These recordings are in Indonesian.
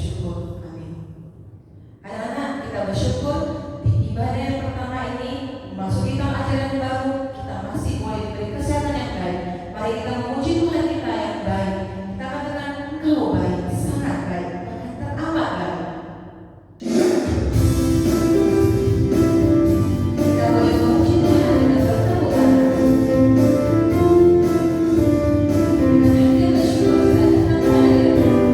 bersyukur. Amin. Anak-anak, kita bersyukur di ibadah yang pertama ini memasuki tahun ajaran yang baru, kita masih boleh diberi kesehatan yang baik. Mari kita memuji Tuhan kita yang baik. Kita katakan Engkau baik, sangat baik, bahkan teramat baik. Kita boleh memuji Tuhan dengan bertepuk tangan. Dengan hati yang bersyukur kita datang kehadiran.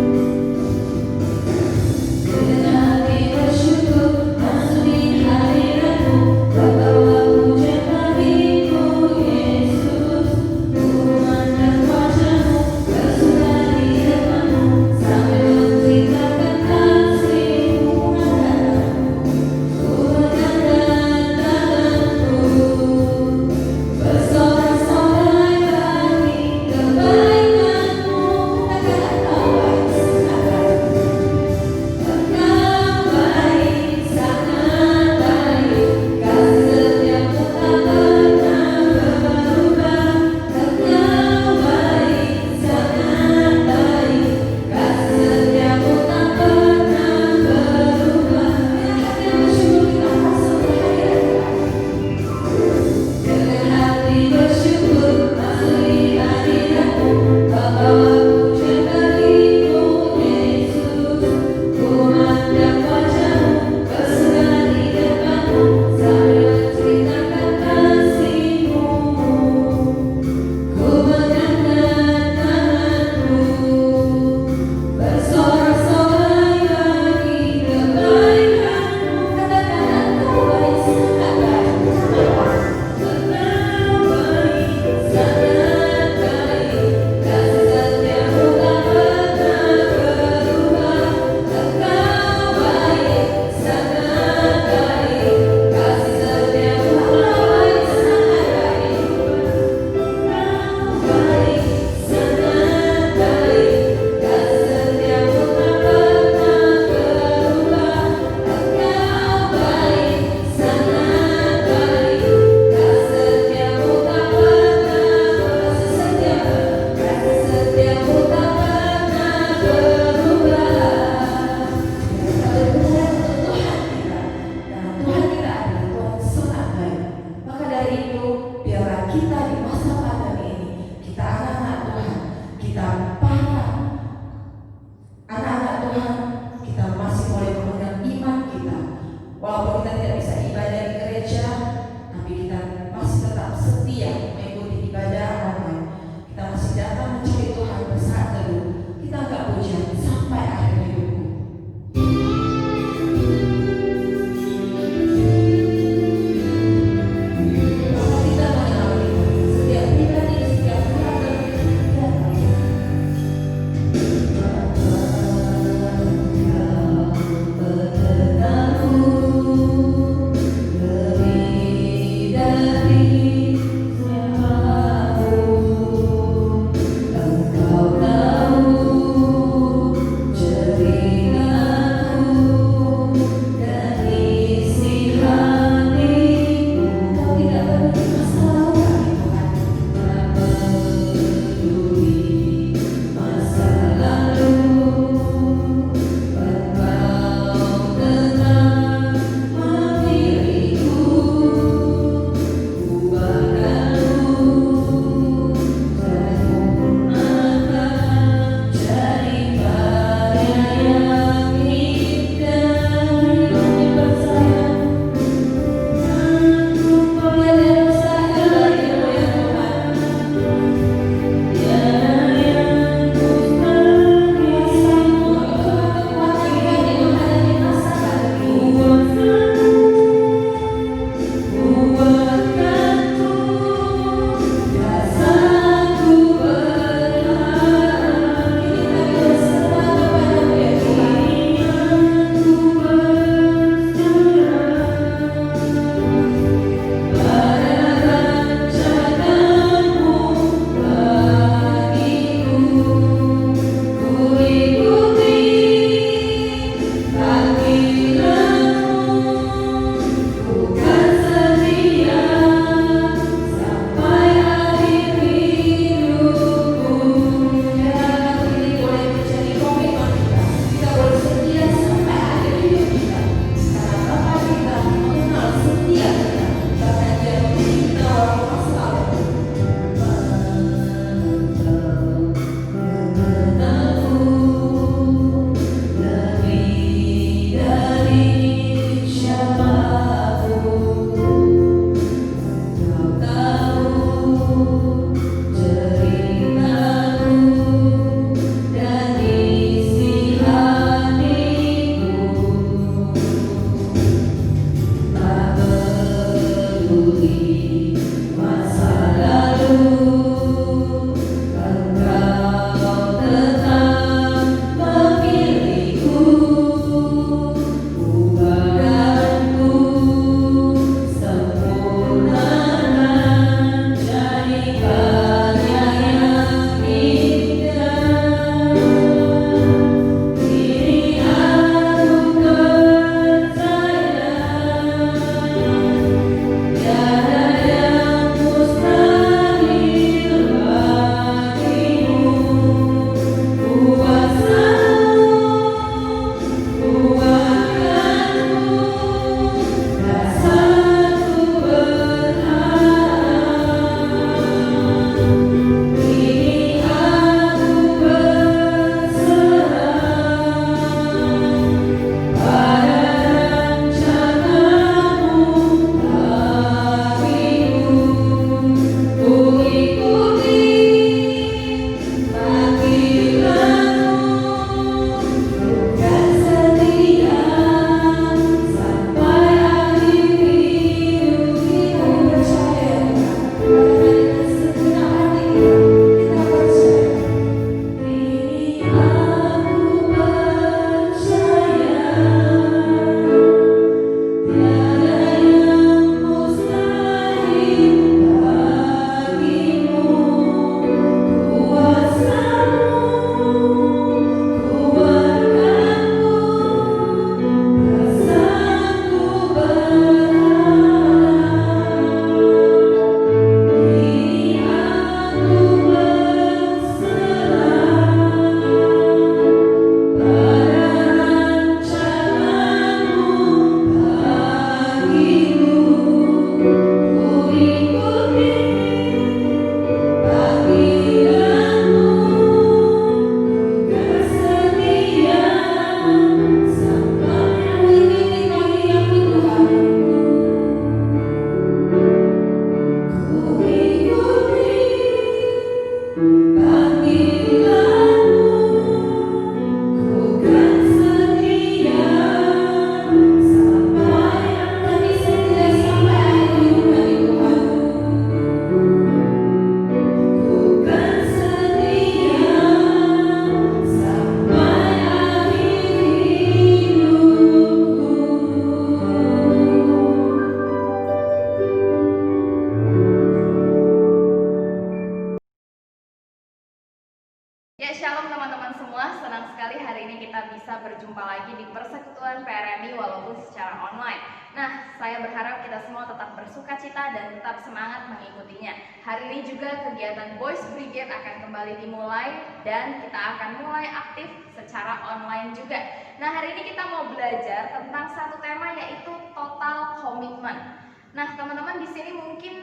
akhirnya kita bisa berjumpa lagi di Persekutuan PRMI walaupun secara online. Nah, saya berharap kita semua tetap bersukacita dan tetap semangat mengikutinya. Hari ini juga kegiatan Boys Brigade akan kembali dimulai dan kita akan mulai aktif secara online juga. Nah, hari ini kita mau belajar tentang satu tema yaitu total komitmen. Nah, teman-teman di sini mungkin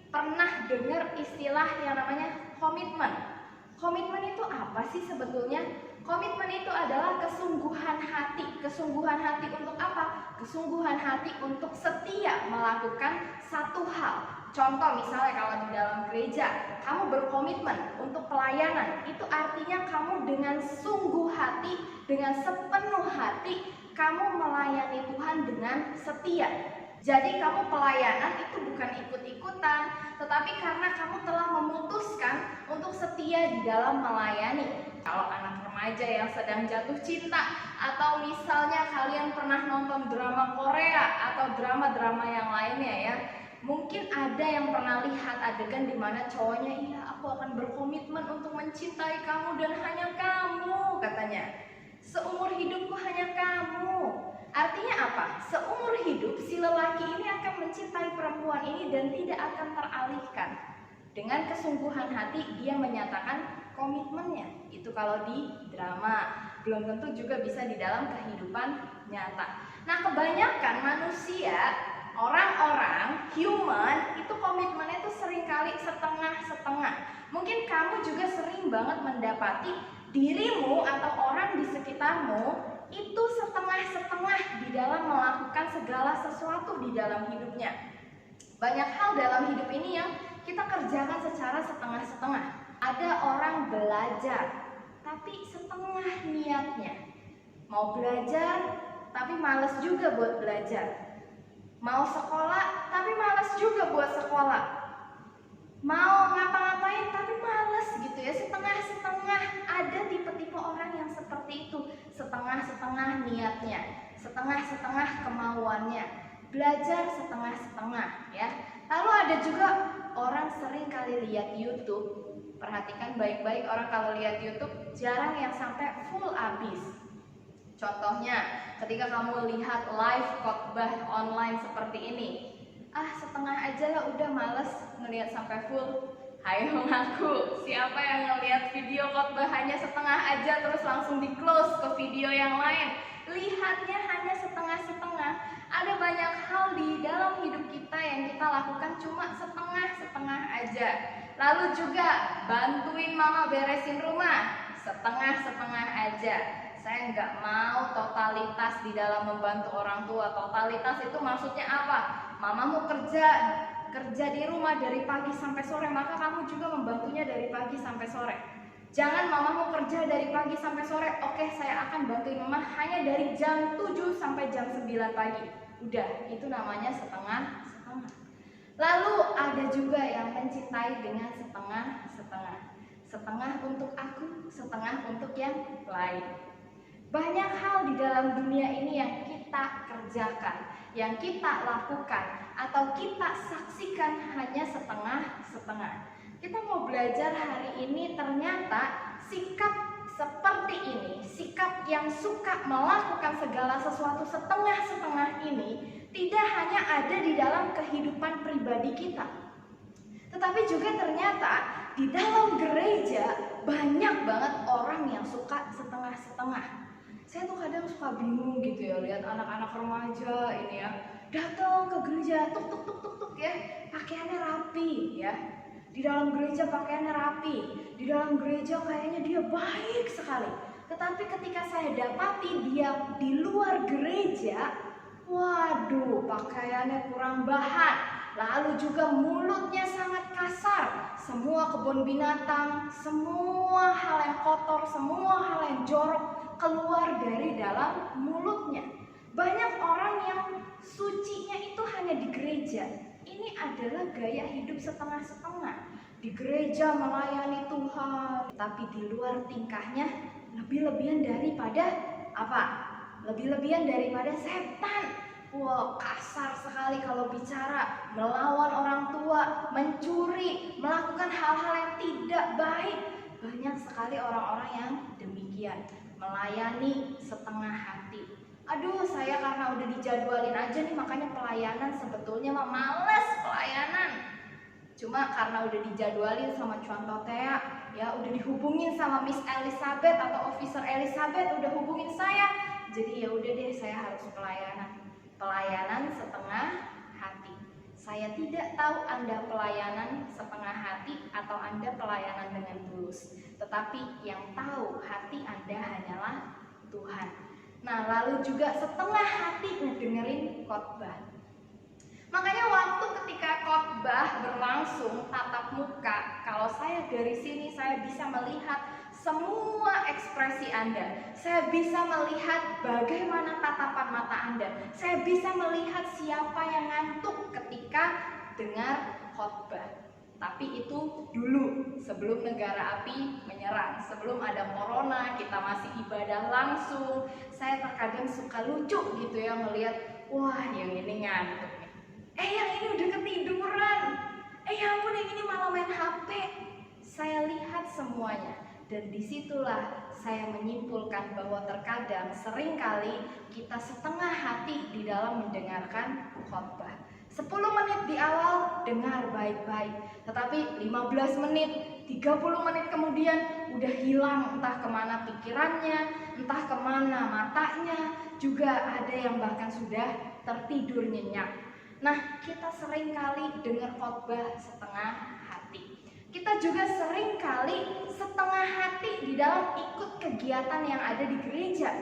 pernah dengar istilah yang namanya komitmen. Komitmen itu apa sih sebetulnya? Komitmen itu adalah kesungguhan hati. Kesungguhan hati untuk apa? Kesungguhan hati untuk setia melakukan satu hal. Contoh misalnya kalau di dalam gereja, kamu berkomitmen untuk pelayanan. Itu artinya kamu dengan sungguh hati, dengan sepenuh hati, kamu melayani Tuhan dengan setia. Jadi kamu pelayanan itu bukan ikut-ikutan, tetapi karena kamu telah memutuskan untuk setia di dalam melayani. Kalau anak remaja yang sedang jatuh cinta, atau misalnya kalian pernah nonton drama Korea atau drama-drama yang lainnya ya, mungkin ada yang pernah lihat adegan di mana cowoknya, iya aku akan berkomitmen untuk mencintai kamu dan hanya kamu, katanya. Seumur hidupku hanya kamu. Artinya apa? Seumur hidup si lelaki ini akan mencintai perempuan ini dan tidak akan teralihkan. Dengan kesungguhan hati dia menyatakan komitmennya. Itu kalau di drama. Belum tentu juga bisa di dalam kehidupan nyata. Nah, kebanyakan manusia, orang-orang, human, itu komitmennya itu seringkali setengah-setengah. Mungkin kamu juga sering banget mendapati dirimu atau orang di sekitarmu itu setengah-setengah di dalam melakukan segala sesuatu di dalam hidupnya. Banyak hal dalam hidup ini yang kita kerjakan secara setengah-setengah. Ada orang belajar, tapi setengah niatnya. Mau belajar, tapi malas juga buat belajar. Mau sekolah, tapi malas juga buat sekolah. Mau ngapa-ngapain tapi males gitu ya, setengah-setengah. Ada tipe-tipe orang yang seperti itu, setengah-setengah niatnya, setengah-setengah kemauannya, belajar setengah-setengah ya. Lalu ada juga orang sering kali lihat YouTube. Perhatikan baik-baik, orang kalau lihat YouTube jarang yang sampai full habis. Contohnya, ketika kamu lihat live khotbah online seperti ini, setengah aja lah udah males ngelihat sampai full. Hayo ngaku, siapa yang ngelihat video khotbah hanya setengah aja terus langsung di close ke video yang lain? Lihatnya hanya setengah-setengah. Ada banyak hal di dalam hidup kita yang kita lakukan cuma setengah-setengah aja. Lalu juga bantuin mama beresin rumah, setengah-setengah aja. Saya nggak mau totalitas di dalam membantu orang tua. Totalitas itu maksudnya apa? Mamamu kerja di rumah dari pagi sampai sore, maka kamu juga membantunya dari pagi sampai sore. Jangan mamamu kerja dari pagi sampai sore, oke saya akan bantuin mama hanya dari jam 7 sampai jam 9 pagi. Udah, itu namanya setengah-setengah. Lalu ada juga yang mencintai dengan setengah-setengah. Setengah untuk aku, setengah untuk yang lain. Banyak hal di dalam dunia ini yang kita kerjakan, yang kita lakukan, atau kita saksikan hanya setengah-setengah. Kita mau belajar hari ini ternyata sikap seperti ini, sikap yang suka melakukan segala sesuatu setengah-setengah ini tidak hanya ada di dalam kehidupan pribadi kita, tetapi juga ternyata di dalam gereja banyak banget orang yang suka setengah-setengah. Saya tuh kadang suka bingung gitu ya lihat anak-anak remaja ini ya datang ke gereja tuk tuk tuk tuk tuk ya, pakaiannya rapi ya. Di dalam gereja pakaiannya rapi, di dalam gereja kayaknya dia baik sekali. Tetapi ketika saya dapati dia di luar gereja, waduh pakaiannya kurang bahan. Lalu juga mulutnya sangat kasar. Semua kebun binatang, semua hal yang kotor, semua hal yang jorok keluar dari dalam mulutnya. Banyak orang yang sucinya itu hanya di gereja. Ini adalah gaya hidup setengah-setengah. Di gereja melayani Tuhan, tapi di luar tingkahnya lebih-lebihan daripada apa? Lebih-lebihan daripada setan. Wah, kasar sekali kalau bicara, melawan orang tua, mencuri, melakukan hal-hal yang tidak baik. Banyak sekali orang-orang yang demikian. melayani setengah hati. Aduh, saya karena udah dijadwalin aja nih, makanya pelayanan sebetulnya mah males pelayanan. Cuma karena udah dijadwalin sama Cuan Totea, ya udah dihubungin sama Miss Elizabeth atau Officer Elizabeth udah hubungin saya. Jadi ya udah deh, saya harus pelayanan. Pelayanan setengah hati. Saya tidak tahu Anda pelayanan setengah hati atau Anda pelayanan dengan tulus. Tetapi yang tahu hati Anda hanyalah Tuhan. Nah, lalu juga setengah hati ngedengerin khotbah. Makanya waktu ketika khotbah berlangsung tatap muka, kalau saya dari sini saya bisa melihat semua ekspresi Anda. Saya bisa melihat bagaimana tatapan mata Anda. Saya bisa melihat siapa yang ngantuk ketika dengar khotbah. Tapi itu dulu, sebelum negara api menyerang, sebelum ada corona, kita masih ibadah langsung. Saya terkadang suka lucu gitu ya ngelihat, wah yang ini ngantuk nih. Yang ini udah ketiduran. Ya ampun, yang ini malah main HP. Saya lihat semuanya. Dan disitulah saya menyimpulkan bahwa terkadang seringkali kita setengah hati di dalam mendengarkan khotbah. 10 menit di awal dengar baik-baik, tetapi 15 menit, 30 menit kemudian udah hilang, entah kemana pikirannya, entah kemana matanya, juga ada yang bahkan sudah tertidur nyenyak. Nah, kita seringkali dengar khotbah setengah hati. Kita juga seringkali setengah hati di dalam ikut kegiatan yang ada di gereja.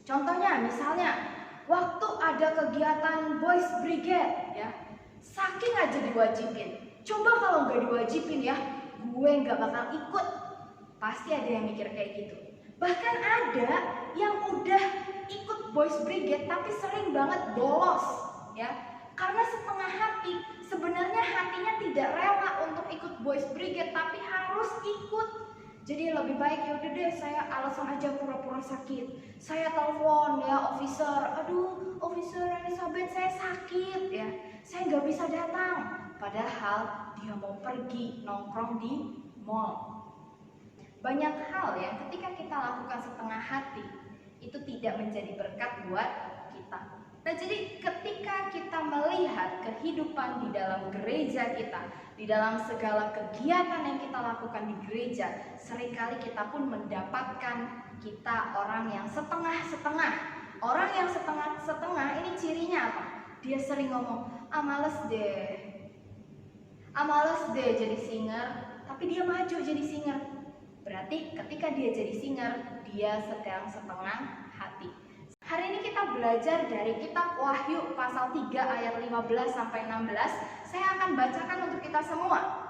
Contohnya, misalnya waktu ada kegiatan Boys Brigade ya, saking aja diwajibin. Coba kalau nggak diwajibin ya, gue nggak bakal ikut. Pasti ada yang mikir kayak gitu. Bahkan ada yang udah ikut Boys Brigade tapi sering banget bolos ya. Karena setengah hati, sebenarnya hatinya tidak rela untuk ikut Boys Brigade tapi harus ikut. Jadi lebih baik ya udah deh, saya alasan aja pura-pura sakit. Saya telepon ya officer, aduh Officer Elizabeth saya sakit ya, saya nggak bisa datang. Padahal dia mau pergi nongkrong di mall. Banyak hal yang ketika kita lakukan setengah hati itu tidak menjadi berkat buat kita. Nah, jadi ketika kita melihat kehidupan di dalam gereja kita, di dalam segala kegiatan yang kita lakukan di gereja, seringkali kita pun mendapatkan kita orang yang setengah-setengah. Orang yang setengah-setengah ini cirinya apa? Dia sering ngomong, males deh jadi singer, tapi dia maju jadi singer. Berarti ketika dia jadi singer, dia sedang setengah hati. Hari ini kita belajar dari kitab Wahyu pasal 3 ayat 15 sampai 16. Saya akan bacakan untuk kita semua.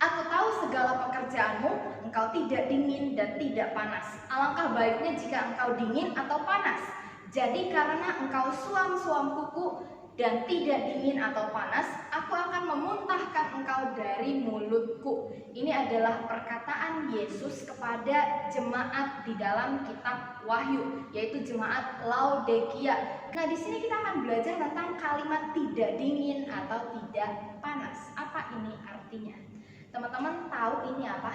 Aku tahu segala pekerjaanmu, engkau tidak dingin dan tidak panas. Alangkah baiknya jika engkau dingin atau panas. Jadi karena engkau suam-suam kuku dan tidak dingin atau panas, aku akan memuntahkan engkau dari mulutku. Ini adalah perkataan Yesus kepada jemaat di dalam kitab Wahyu, yaitu jemaat Laodikia. Nah, di sini kita akan belajar tentang kalimat tidak dingin atau tidak panas. Apa ini artinya? Teman-teman tahu ini apa?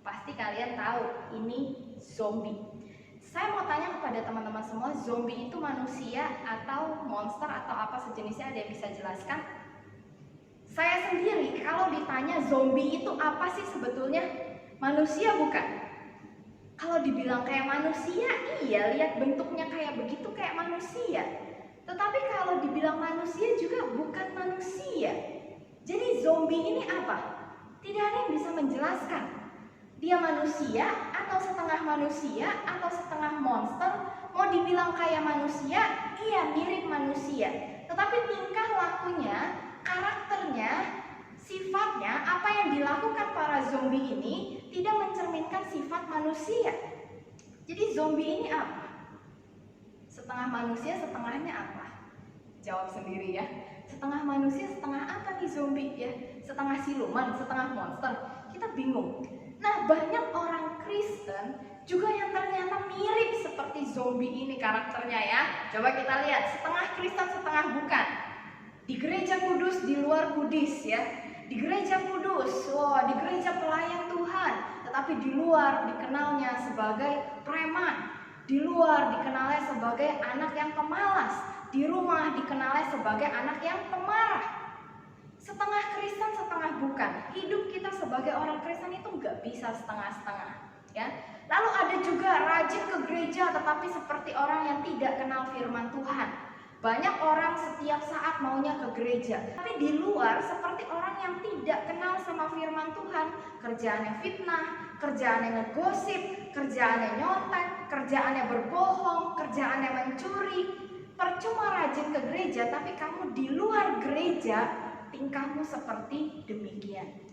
Pasti kalian tahu, ini zombie. Saya mau tanya kepada teman-teman semua, zombie itu manusia atau monster atau apa sejenisnya, ada yang bisa jelaskan? Saya sendiri kalau ditanya zombie itu apa sih sebetulnya? Manusia bukan? Kalau dibilang kayak manusia, iya, lihat bentuknya kayak begitu kayak manusia. Tetapi kalau dibilang manusia juga bukan manusia. Jadi zombie ini apa? Tidak ada yang bisa menjelaskan. Dia manusia atau setengah manusia atau setengah monster. Mau dibilang kayak manusia, iya mirip manusia. Tetapi tingkah lakunya, karakternya, sifatnya, apa yang dilakukan para zombie ini tidak mencerminkan sifat manusia. Jadi zombie ini apa? Setengah manusia, setengahnya apa? Jawab sendiri ya. Setengah manusia, setengah apa nih zombie ya? Setengah siluman, setengah monster. Kita bingung. Nah, banyak orang Kristen juga yang ternyata mirip seperti zombie ini karakternya ya. Coba kita lihat, setengah Kristen, setengah bukan. Di gereja kudus, di luar kudus ya. Di gereja kudus, di gereja pelayan Tuhan. tetapi di luar dikenalnya sebagai preman, di luar dikenalnya sebagai anak yang pemalas, di rumah dikenalnya sebagai anak yang pemarah. Setengah Kristen, setengah bukan. Hidup kita sebagai orang Kristen itu nggak bisa setengah-setengah, ya. Lalu ada juga rajin ke gereja tetapi seperti orang yang tidak kenal firman Tuhan. Banyak orang setiap saat maunya ke gereja, tapi di luar seperti orang yang tidak kenal sama firman Tuhan. Kerjaannya fitnah, kerjaannya ngegosip, kerjaannya nyontek, kerjaannya berbohong, kerjaannya mencuri. Percuma rajin ke gereja, tapi kamu di luar gereja tingkahmu seperti demikian.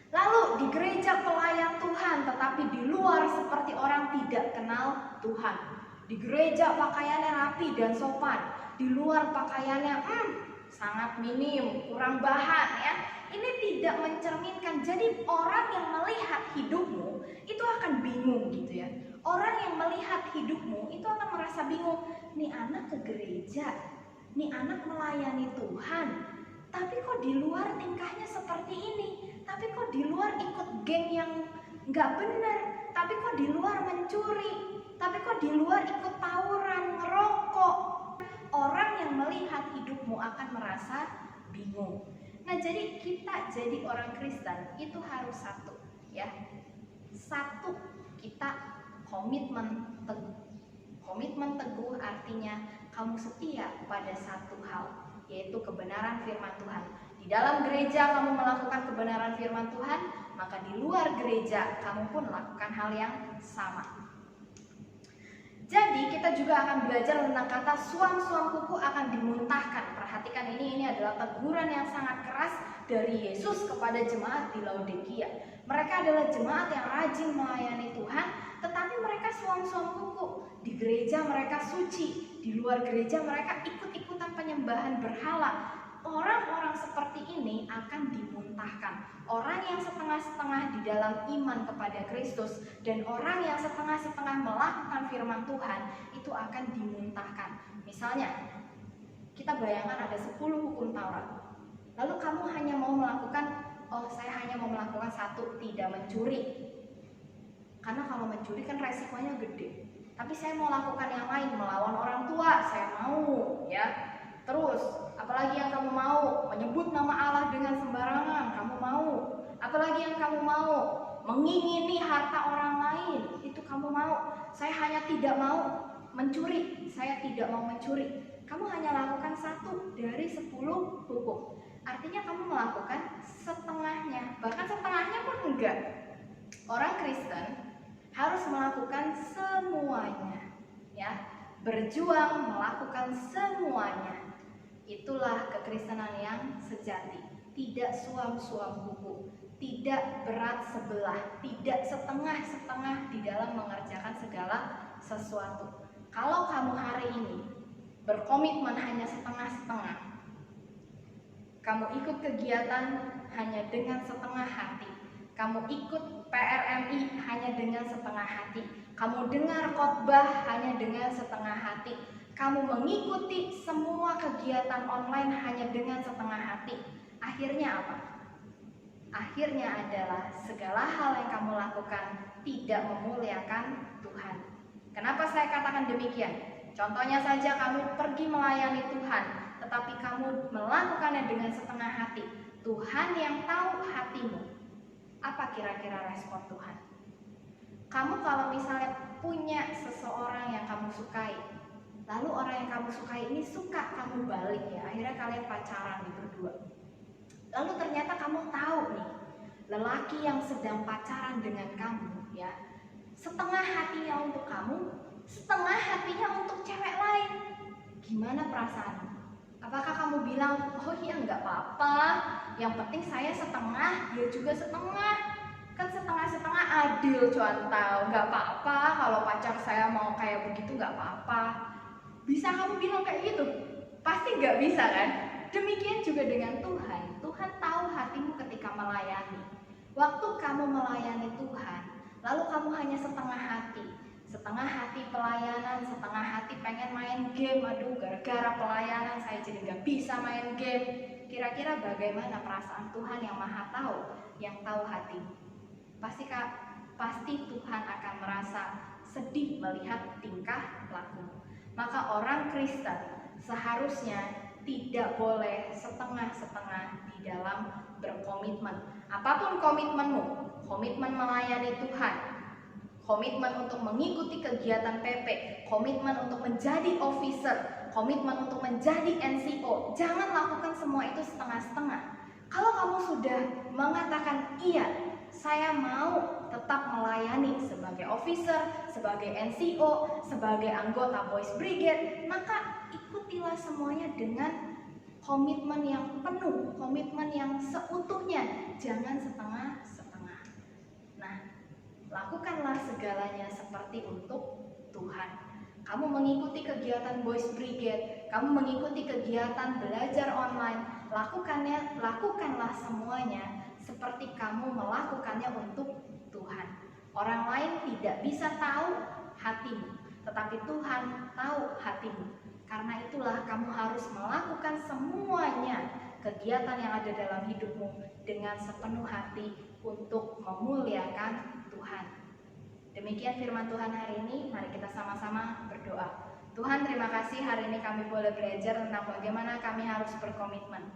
Lalu di gereja pelayan Tuhan, tetapi di luar seperti orang tidak kenal Tuhan. Di gereja pakaiannya rapi dan sopan, di luar pakaiannya sangat minim, kurang bahan, ya. Ini tidak mencerminkan. Jadi orang yang melihat hidupmu itu akan bingung gitu ya. Orang yang melihat hidupmu itu akan merasa bingung. Nih anak ke gereja, nih anak melayani Tuhan, tapi kok di luar tingkahnya seperti ini, tapi kok di luar ikut geng yang nggak benar, tapi kok di luar mencuri, tapi kok di luar ikut tawuran, ngerokok. Orang yang melihat hidupmu akan merasa bingung. Nah, jadi kita jadi orang Kristen itu harus satu, ya. Satu, kita komitmen teguh. Komitmen teguh artinya kamu setia pada satu hal, yaitu kebenaran firman Tuhan. Di dalam gereja kamu melakukan kebenaran firman Tuhan, maka di luar gereja kamu pun melakukan hal yang sama. Jadi kita juga akan belajar tentang kata suam-suam kuku akan dimuntahkan. Perhatikan ini adalah teguran yang sangat keras dari Yesus kepada jemaat di Laodikia. Mereka adalah jemaat yang rajin melayani Tuhan, tetapi mereka suam-suam kuku. Di gereja mereka suci, di luar gereja mereka ikut-ikutan penyembahan berhala. Orang-orang seperti ini akan dimuntahkan. Orang yang setengah-setengah di dalam iman kepada Kristus dan orang yang setengah-setengah melakukan firman Tuhan itu akan dimuntahkan. Misalnya, kita bayangkan ada 10 hukum Taurat. Lalu kamu hanya mau melakukan, saya hanya mau melakukan satu, tidak mencuri. Karena kalau mencuri kan resikonya gede. Tapi saya mau lakukan yang lain, melawan orang tua, saya mau, ya. Terus, apalagi yang kamu mau? Menyebut nama Allah dengan sembarangan, kamu mau. Apalagi yang kamu mau? Mengingini harta orang lain, itu kamu mau. Saya hanya tidak mau mencuri, saya tidak mau mencuri. Kamu hanya lakukan satu dari 10 hukum. Artinya kamu melakukan setengahnya, bahkan setengahnya pun enggak. Orang Kristen harus melakukan semuanya, ya. Berjuang melakukan semuanya. Itulah kekristenan yang sejati. Tidak suam-suam kuku, tidak berat sebelah, tidak setengah-setengah di dalam mengerjakan segala sesuatu. Kalau kamu hari ini berkomitmen hanya setengah-setengah, kamu ikut kegiatan hanya dengan setengah hati, kamu ikut PRMI hanya dengan setengah hati, kamu dengar khotbah hanya dengan setengah hati, kamu mengikuti semua kegiatan online hanya dengan setengah hati. Akhirnya apa? Akhirnya adalah segala hal yang kamu lakukan tidak memuliakan Tuhan. Kenapa saya katakan demikian? Contohnya saja kamu pergi melayani Tuhan, tetapi kamu melakukannya dengan setengah hati. Tuhan yang tahu hatimu. Apa kira-kira respon Tuhan? Kamu kalau misalnya punya seseorang yang kamu sukai, lalu orang yang kamu sukai ini suka kamu balik, ya, akhirnya kalian pacaran nih berdua. Lalu ternyata kamu tahu nih, lelaki yang sedang pacaran dengan kamu, ya, setengah hatinya untuk kamu, setengah hatinya untuk cewek lain. Gimana perasaanmu? Apakah kamu bilang, oh iya nggak apa-apa, yang penting saya setengah, dia juga setengah. Kan setengah-setengah adil, cuan tahu, nggak apa-apa kalau pacar saya mau kayak begitu, nggak apa-apa. Bisa kamu bilang kayak gitu? Pasti nggak bisa kan? Demikian juga dengan Tuhan. Tuhan tahu hatimu ketika melayani. Waktu kamu melayani Tuhan, lalu kamu hanya setengah hati. Setengah hati pelayanan, setengah hati pengen main game. Aduh, gara-gara pelayanan saya jadi nggak bisa main game. Kira-kira bagaimana perasaan Tuhan yang Maha Tahu, yang tahu hatimu? pasti Tuhan akan merasa sedih melihat tingkah laku. Maka orang Kristen seharusnya tidak boleh setengah-setengah di dalam berkomitmen. Apapun komitmenmu, komitmen melayani Tuhan, komitmen untuk mengikuti kegiatan PP, komitmen untuk menjadi officer, komitmen untuk menjadi NCO, jangan lakukan semua itu setengah-setengah. Kalau kamu sudah mengatakan iya, saya mau tetap melayani sebagai officer, sebagai NCO, sebagai anggota Boys Brigade, maka ikutilah semuanya dengan komitmen yang penuh, komitmen yang seutuhnya, jangan setengah-setengah. Nah, lakukanlah segalanya seperti untuk Tuhan. Kamu mengikuti kegiatan Boys Brigade, kamu mengikuti kegiatan belajar online, lakukanlah semuanya seperti kamu melakukannya untuk Tuhan. Orang lain tidak bisa tahu hatimu, tetapi Tuhan tahu hatimu. Karena itulah kamu harus melakukan semuanya kegiatan yang ada dalam hidupmu dengan sepenuh hati untuk memuliakan Tuhan. Demikian firman Tuhan hari ini, mari kita sama-sama berdoa. Tuhan, terima kasih hari ini kami boleh belajar tentang bagaimana kami harus berkomitmen.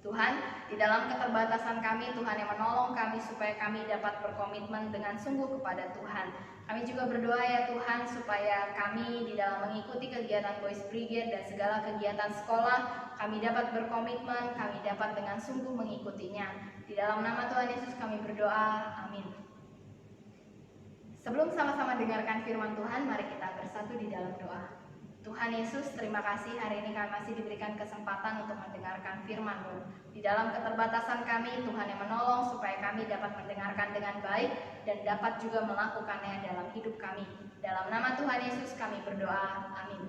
Tuhan, di dalam keterbatasan kami, Tuhan yang menolong kami supaya kami dapat berkomitmen dengan sungguh kepada Tuhan. Kami juga berdoa ya Tuhan supaya kami di dalam mengikuti kegiatan Boys Brigade dan segala kegiatan sekolah, kami dapat berkomitmen, kami dapat dengan sungguh mengikutinya. Di dalam nama Tuhan Yesus kami berdoa, amin. Sebelum sama-sama dengarkan firman Tuhan, mari kita bersatu di dalam doa. Tuhan Yesus, terima kasih hari ini kami masih diberikan kesempatan untuk mendengarkan firman-Mu. Di dalam keterbatasan kami, Tuhan yang menolong supaya kami dapat mendengarkan dengan baik dan dapat juga melakukannya dalam hidup kami. Dalam nama Tuhan Yesus kami berdoa, amin.